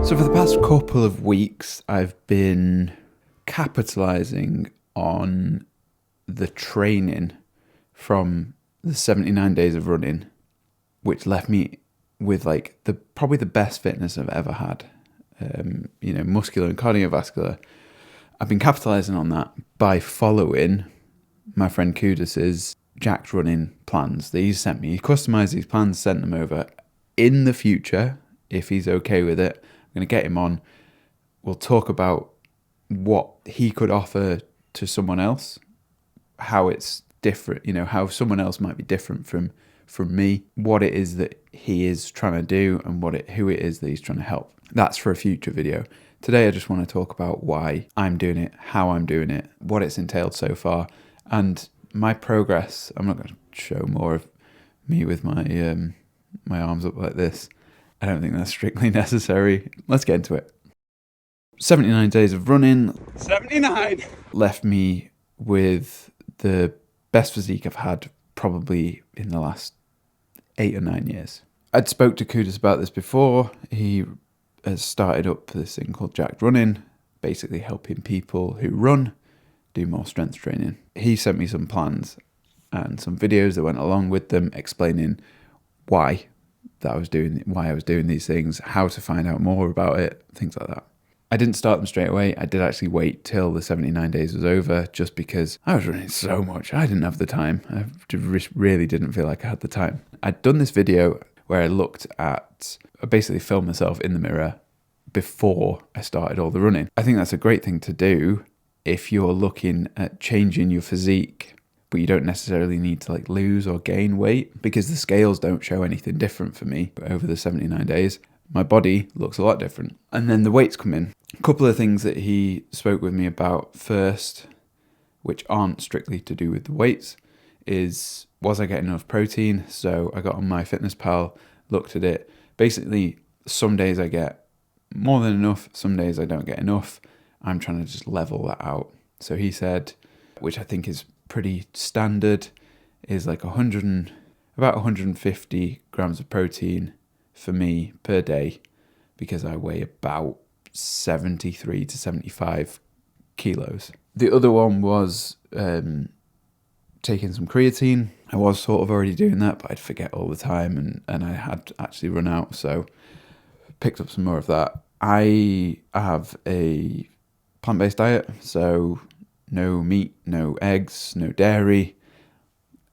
So for the past couple of weeks, I've been capitalizing on the training from the 79 days of running, which left me with like probably the best fitness I've ever had. Muscular and cardiovascular. I've been capitalizing on that by following my friend Kudus's jacked running plans that he's sent me. He customized these plans, sent them over. In the future, if he's okay with it, I'm going to get him on. We'll talk about what he could offer to someone else, how it's different, how someone else might be different from me, what it is that he is trying to do, and who it is that he's trying to help. That's for a future video. Today I just want to talk about why I'm doing it, how I'm doing it, what it's entailed so far, and my progress. I'm not going to show more of me with my my arms up like this. I don't think that's strictly necessary. Let's get into it. 79 days of running 79 left me with the best physique I've had probably in the last 8 or 9 years. I'd spoke to Kudus about this before. He has started up this thing called Jacked Running, basically helping people who run do more strength training. He sent me some plans and some videos that went along with them explaining why I was doing these things, how to find out more about it, things like that. I didn't start them straight away. I did actually wait till the 79 days was over just because I was running so much. I didn't have the time. I really didn't feel like I had the time. I'd done this video where I basically filmed myself in the mirror before I started all the running. I think that's a great thing to do if you're looking at changing your physique, but you don't necessarily need to like lose or gain weight, because the scales don't show anything different for me. But over the 79 days, my body looks a lot different. And then the weights come in. A couple of things that he spoke with me about first, which aren't strictly to do with the weights, was I getting enough protein? So I got on MyFitnessPal, looked at it. Basically, some days I get more than enough, some days I don't get enough. I'm trying to just level that out. So he said, which I think is pretty standard, is like about 150 grams of protein for me per day, because I weigh about 73 to 75 kilos. The other one was taking some creatine. I was sort of already doing that, but I'd forget all the time, and I had actually run out, so picked up some more of that. I have a plant-based diet, so no meat, no eggs, no dairy.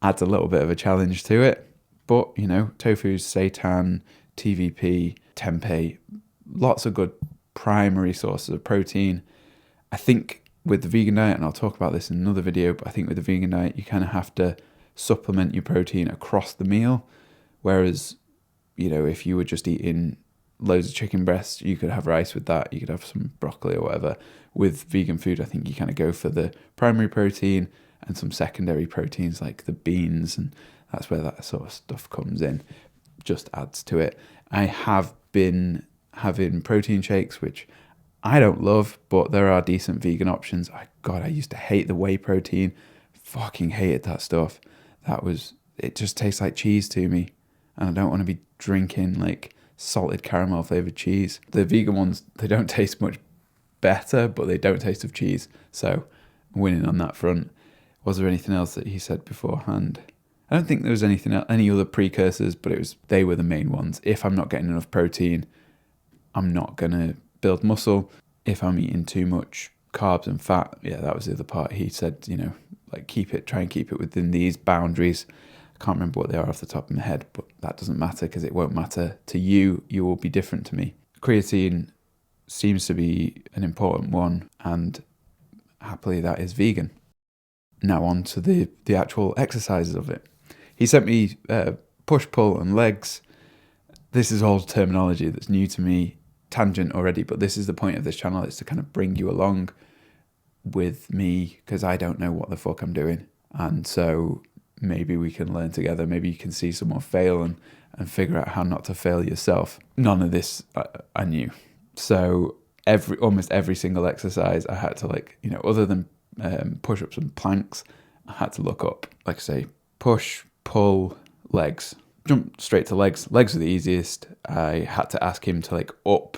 Adds a little bit of a challenge to it, but tofu, seitan, TVP, tempeh, lots of good primary sources of protein. I think with the vegan diet, and I'll talk about this in another video, but I think with the vegan diet, you kind of have to supplement your protein across the meal. Whereas, if you were just eating loads of chicken breasts, you could have rice with that, you could have some broccoli or whatever. With vegan food, I think you kind of go for the primary protein and some secondary proteins like the beans, and that's where that sort of stuff comes in. Just adds to it. I have been having protein shakes, which I don't love, but there are decent vegan options. I used to hate the whey protein. Fucking hated that stuff. It just tastes like cheese to me, and I don't want to be drinking like salted caramel flavored cheese. The vegan ones, they don't taste much better, but they don't taste of cheese. So I'm winning on that front. Was there anything else that he said beforehand? I don't think there was any other precursors, but they were the main ones. If I'm not getting enough protein, I'm not going to build muscle. If I'm eating too much carbs and fat, that was the other part. He said, try and keep it within these boundaries. I can't remember what they are off the top of my head, but that doesn't matter because it won't matter to you. You will be different to me. Creatine seems to be an important one, and happily that is vegan. Now on to the actual exercises of it. He sent me push, pull, and legs. This is all terminology that's new to me, tangent already, but this is the point of this channel, is to kind of bring you along with me, because I don't know what the fuck I'm doing. And so maybe we can learn together. Maybe you can see someone fail and figure out how not to fail yourself. None of this I knew. So almost every single exercise I had to other than push-ups and planks, I had to look up, like I say, push, pull, legs. Jump straight to legs. Legs are the easiest. I had to ask him to up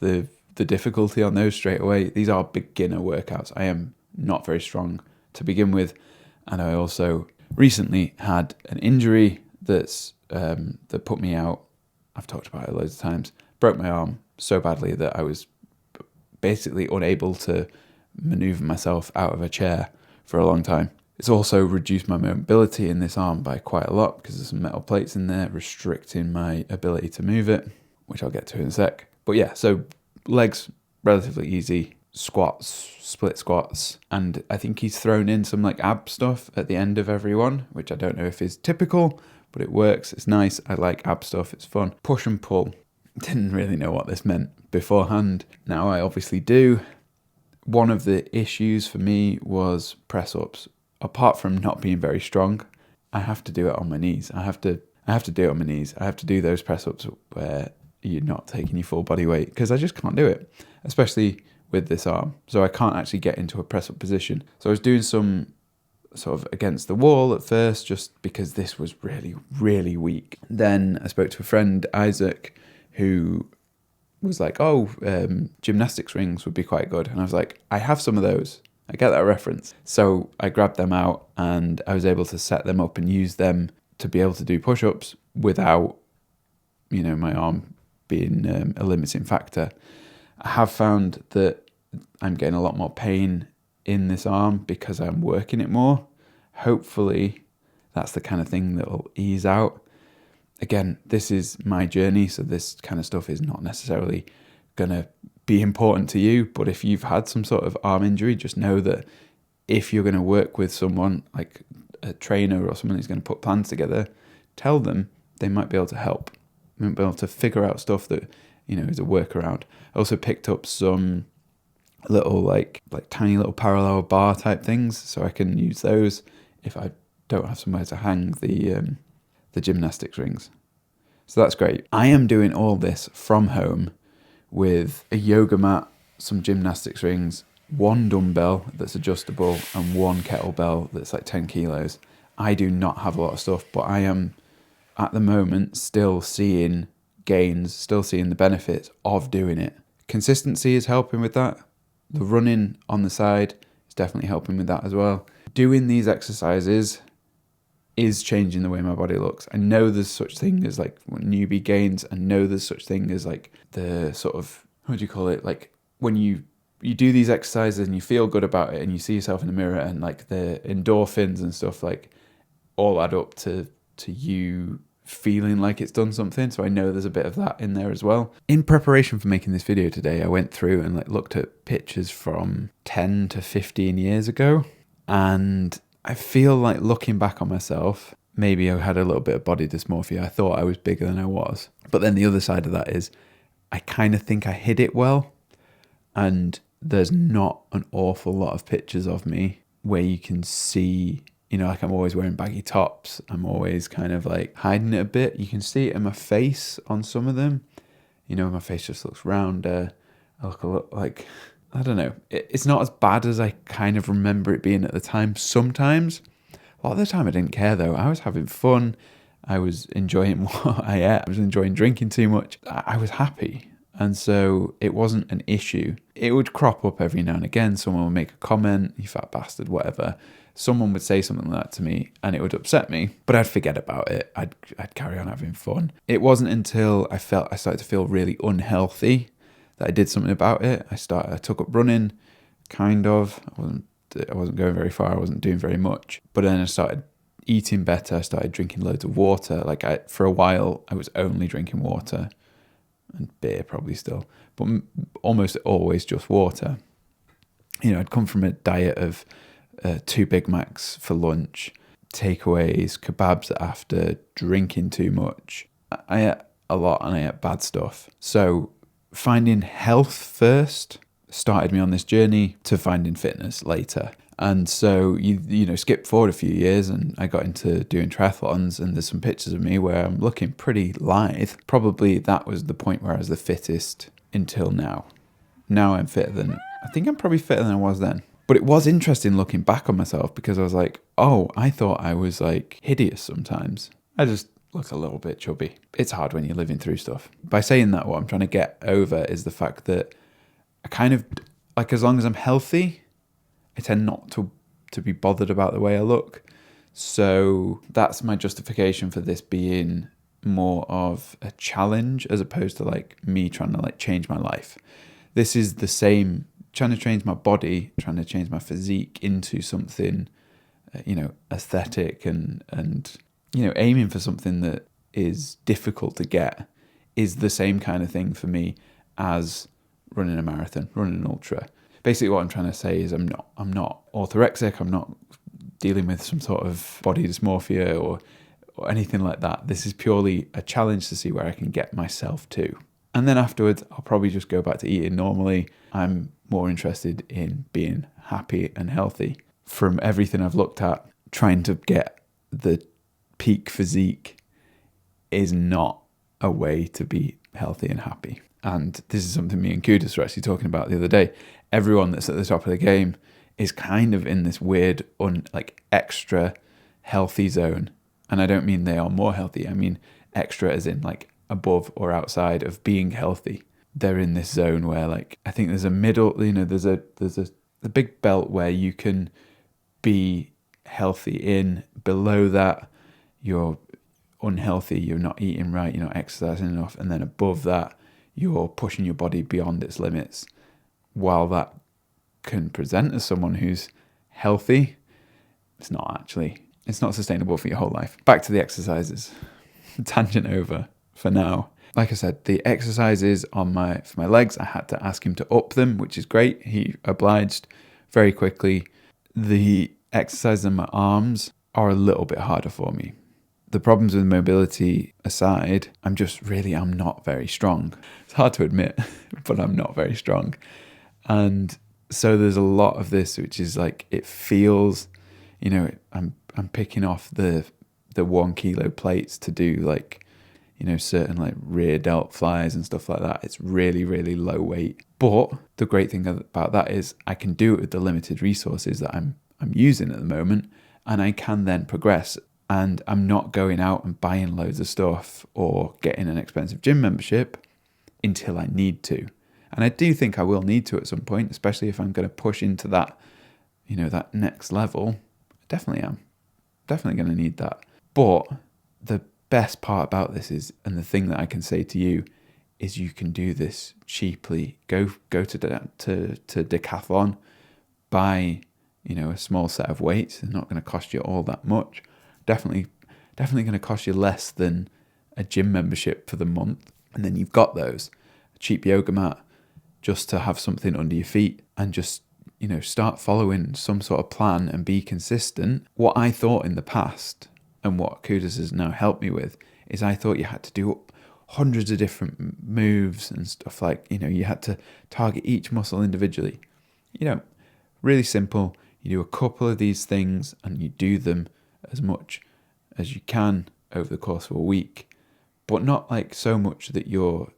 the difficulty on those straight away. These are beginner workouts. I am not very strong to begin with, and I also recently had an injury that put me out. I've talked about it loads of times. Broke my arm so badly that I was basically unable to maneuver myself out of a chair for a long time. It's also reduced my mobility in this arm by quite a lot because there's some metal plates in there restricting my ability to move it, which I'll get to in a sec. But yeah, so legs, relatively easy. Squats, split squats, and I think he's thrown in some like ab stuff at the end of every one, which I don't know if is typical, but it works. It's nice. I like ab stuff. It's fun. Push and pull. Didn't really know what this meant beforehand. Now I obviously do. One of the issues for me was press ups. Apart from not being very strong, I have to do it on my knees. I have to do it on my knees. I have to do those press ups where you're not taking your full body weight because I just can't do it, especially with this arm. So I can't actually get into a press up position. So I was doing some sort of against the wall at first just because this was really, really weak. Then I spoke to a friend, Isaac, who was like, gymnastics rings would be quite good. And I was like, I have some of those. I get that reference. So I grabbed them out and I was able to set them up and use them to be able to do push-ups without, my arm being a limiting factor. I have found that I'm getting a lot more pain in this arm because I'm working it more. Hopefully that's the kind of thing that will ease out. Again, this is my journey, so this kind of stuff is not necessarily going to be important to you, but if you've had some sort of arm injury, just know that if you're going to work with someone like a trainer or someone who's going to put plans together, tell them they might be able to help. They might be able to figure out stuff that, is a workaround. I also picked up some little like tiny little parallel bar type things, so I can use those if I don't have somewhere to hang the gymnastics rings. So that's great. I am doing all this from home with a yoga mat, some gymnastics rings, one dumbbell that's adjustable, and one kettlebell that's like 10 kilos. I do not have a lot of stuff, but I am at the moment still seeing gains, still seeing the benefits of doing it. Consistency is helping with that. The running on the side is definitely helping with that as well. Doing these exercises is changing the way my body looks. I know there's such thing as like newbie gains. I know there's such thing as like the sort of, what do you call it? Like when you do these exercises and you feel good about it and you see yourself in the mirror and like the endorphins and stuff like all add up to you feeling like it's done something. So I know there's a bit of that in there as well. In preparation for making this video today, I went through and like looked at pictures from 10 to 15 years ago, and I feel like looking back on myself, maybe I had a little bit of body dysmorphia. I thought I was bigger than I was. But then the other side of that is I kind of think I hid it well. And there's not an awful lot of pictures of me where you can see, like I'm always wearing baggy tops. I'm always kind of like hiding it a bit. You can see it in my face on some of them. My face just looks rounder. I look a lot like, I don't know. It's not as bad as I kind of remember it being at the time. Sometimes, a lot of the time I didn't care though. I was having fun. I was enjoying what I ate. I was enjoying drinking too much. I was happy. And so it wasn't an issue. It would crop up every now and again. Someone would make a comment, you fat bastard, whatever. Someone would say something like that to me and it would upset me, but I'd forget about it. I'd carry on having fun. It wasn't until I started to feel really unhealthy that I did something about it. I took up running, kind of. I wasn't going very far. I wasn't doing very much. But then I started eating better. I started drinking loads of water. For a while, I was only drinking water and beer probably still, but almost always just water. I'd come from a diet of 2 Big Macs for lunch, takeaways, kebabs after, drinking too much. I ate a lot and I ate bad stuff. So finding health first started me on this journey to finding fitness later. And so you skip forward a few years and I got into doing triathlons, and there's some pictures of me where I'm looking pretty lithe. Probably that was the point where I was the fittest until now. Now I'm I think I'm probably fitter than I was then. But it was interesting looking back on myself because I was like, oh, I thought I was like hideous sometimes. I just look a little bit chubby. It's hard when you're living through stuff. By saying that, what I'm trying to get over is the fact that I kind of, like, as long as I'm healthy, I tend not to be bothered about the way I look. So that's my justification for this being more of a challenge as opposed to like me trying to like change my life. This is the same, trying to change my body, trying to change my physique into something, aesthetic and aiming for something that is difficult to get is the same kind of thing for me as running a marathon, running an ultra. Basically what I'm trying to say is I'm not orthorexic, I'm not dealing with some sort of body dysmorphia or anything like that. This is purely a challenge to see where I can get myself to. And then afterwards, I'll probably just go back to eating normally. I'm more interested in being happy and healthy. From everything I've looked at, trying to get the peak physique is not a way to be healthy and happy. And this is something me and Kudus were actually talking about the other day. Everyone that's at the top of the game is kind of in this weird, extra healthy zone. And I don't mean they are more healthy. I mean extra as in like above or outside of being healthy. They're in this zone where like, I think there's a middle, there's a big belt where you can be healthy in. Below that, you're unhealthy, you're not eating right, you're not exercising enough. And then above that, you're pushing your body beyond its limits. While that can present as someone who's healthy, it's not sustainable for your whole life. Back to the exercises. Tangent over for now. Like I said, the exercises for my legs, I had to ask him to up them, which is great. He obliged very quickly. The exercises in my arms are a little bit harder for me. The problems with mobility aside, I'm not very strong. It's hard to admit, but I'm not very strong. And so there's a lot of this, which is like, it feels, I'm picking off the 1 kilo plates to do certain like rear delt flies and stuff like that. It's really, really low weight. But the great thing about that is I can do it with the limited resources that I'm using at the moment, and I can then progress. And I'm not going out and buying loads of stuff or getting an expensive gym membership until I need to. And I do think I will need to at some point, especially if I'm going to push into that, that next level. I definitely am. Definitely going to need that. But the best part about this is, and the thing that I can say to you, is you can do this cheaply. Go to Decathlon, buy, a small set of weights. It's not going to cost you all that much. Definitely going to cost you less than a gym membership for the month. And then you've got those. A cheap yoga mat, just to have something under your feet, and just, start following some sort of plan and be consistent. What I thought in the past, and what Kudus has now helped me with, is I thought you had to do hundreds of different moves and stuff you had to target each muscle individually. Really simple. You do a couple of these things and you do them as much as you can over the course of a week, but not like so much that you're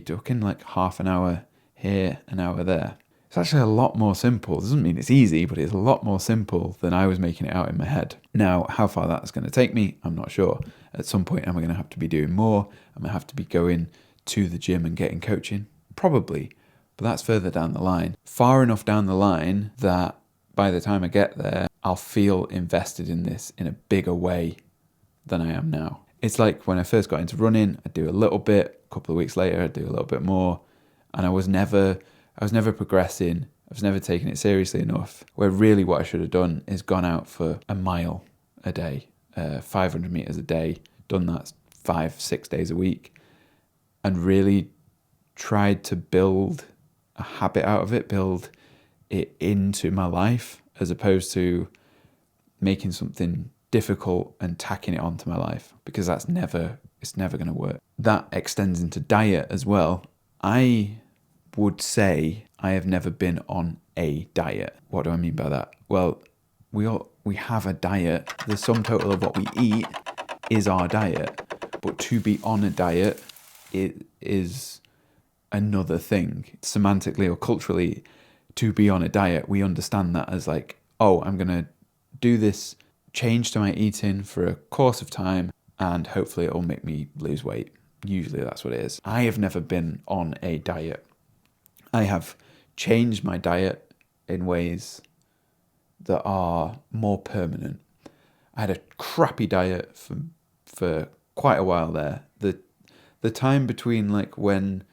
talking like half an hour here, an hour there. It's actually a lot more simple. It doesn't mean it's easy, but it's a lot more simple than I was making it out in my head. Now, how far that's going to take me, I'm not sure. At some point, am I going to have to be doing more? Am I have to be going to the gym and getting coaching? Probably, but that's further down the line. Far enough down the line that by the time I get there, I'll feel invested in this in a bigger way than I am now. It's like when I first got into running, I'd do a little bit, a couple of weeks later, I'd do a little bit more, and I was never progressing. I was never taking it seriously enough, where really what I should have done is gone out for a mile a day, 500 meters a day, done that 5-6 days a week, and really tried to build a habit out of it, build it into my life, as opposed to making something difficult and tacking it onto my life, because it's never going to work. That extends into diet as well. I would say I have never been on a diet. What do I mean by that? Well, we have a diet. The sum total of what we eat is our diet. But to be on a diet, it is another thing. Semantically or culturally, to be on a diet, we understand that as like, oh, I'm going to do this change to my eating for a course of time, and hopefully it will make me lose weight. Usually that's what it is. I have never been on a diet. I have changed my diet in ways that are more permanent. I had a crappy diet for quite a while there. The time between like when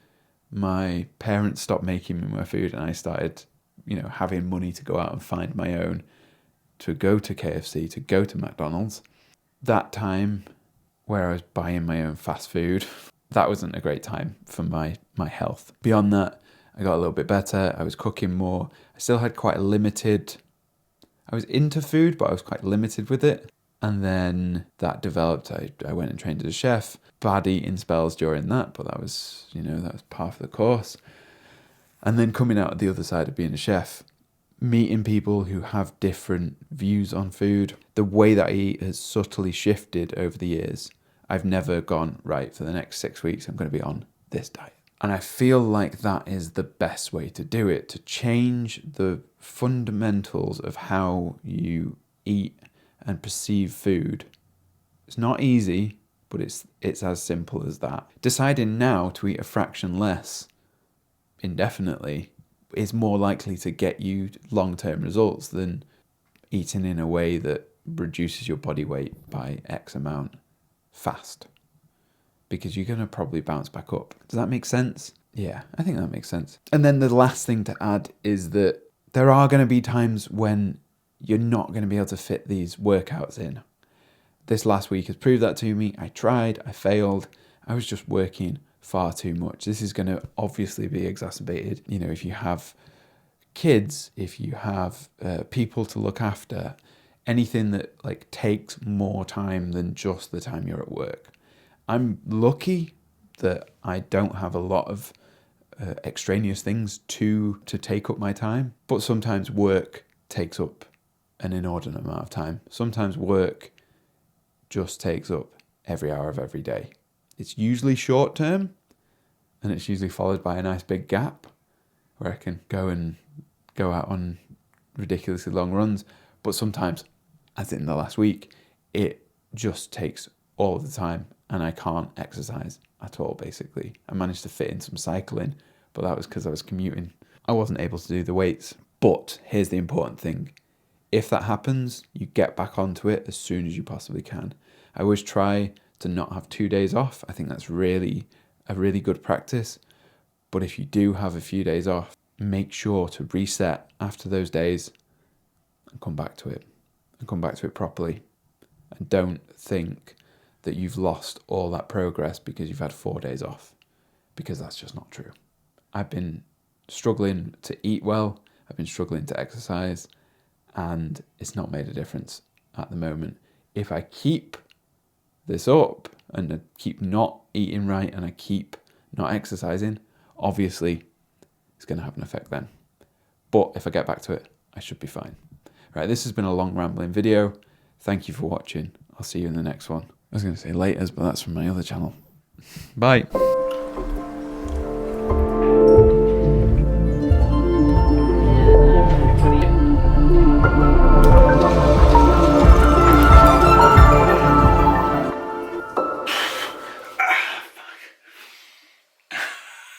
my parents stopped making me my food and I started, having money to go out and find my own, to go to KFC, to go to McDonald's, that time where I was buying my own fast food, that wasn't a great time for my health. Beyond that, I got a little bit better. I was cooking more. I still had quite a limited... I was into food, but I was quite limited with it. And then that developed. I went and trained as a chef. Bad eating spells during that, but that was, that was part of the course. And then coming out of the other side of being a chef, meeting people who have different views on food. The way that I eat has subtly shifted over the years. I've never gone, right, for the next 6 weeks, I'm going to be on this diet. And I feel like that is the best way to do it, to change the fundamentals of how you eat and perceive food. It's not easy, but it's as simple as that. Deciding now to eat a fraction less indefinitely is more likely to get you long-term results than eating in a way that reduces your body weight by X amount fast, because you're going to probably bounce back up. Does that make sense? Yeah, I think that makes sense. And then the last thing to add is that there are going to be times when you're not going to be able to fit these workouts in. This last week has proved that to me. I tried, I failed. I was just working far too much. This is going to obviously be exacerbated. If you have kids, if you have people to look after, anything that like takes more time than just the time you're at work. I'm lucky that I don't have a lot of extraneous things to take up my time, but sometimes work takes up an inordinate amount of time. Sometimes work just takes up every hour of every day. It's usually short term, and it's usually followed by a nice big gap where I can go out on ridiculously long runs. But sometimes, as in the last week, it just takes all of the time and I can't exercise at all, basically. I managed to fit in some cycling, but that was because I was commuting. I wasn't able to do the weights. But here's the important thing. If that happens, you get back onto it as soon as you possibly can. I always try to not have 2 days off. I think that's a really good practice. But if you do have a few days off, make sure to reset after those days and come back to it. And come back to it properly. And don't think that you've lost all that progress because you've had 4 days off. Because that's just not true. I've been struggling to eat well. I've been struggling to exercise. And it's not made a difference at the moment. If I keep this up and I keep not eating right and I keep not exercising, obviously it's going to have an effect then. But if I get back to it, I should be fine. Right, this has been a long rambling video. Thank you for watching. I'll see you in the next one. I was going to say laters, but that's from my other channel. Bye.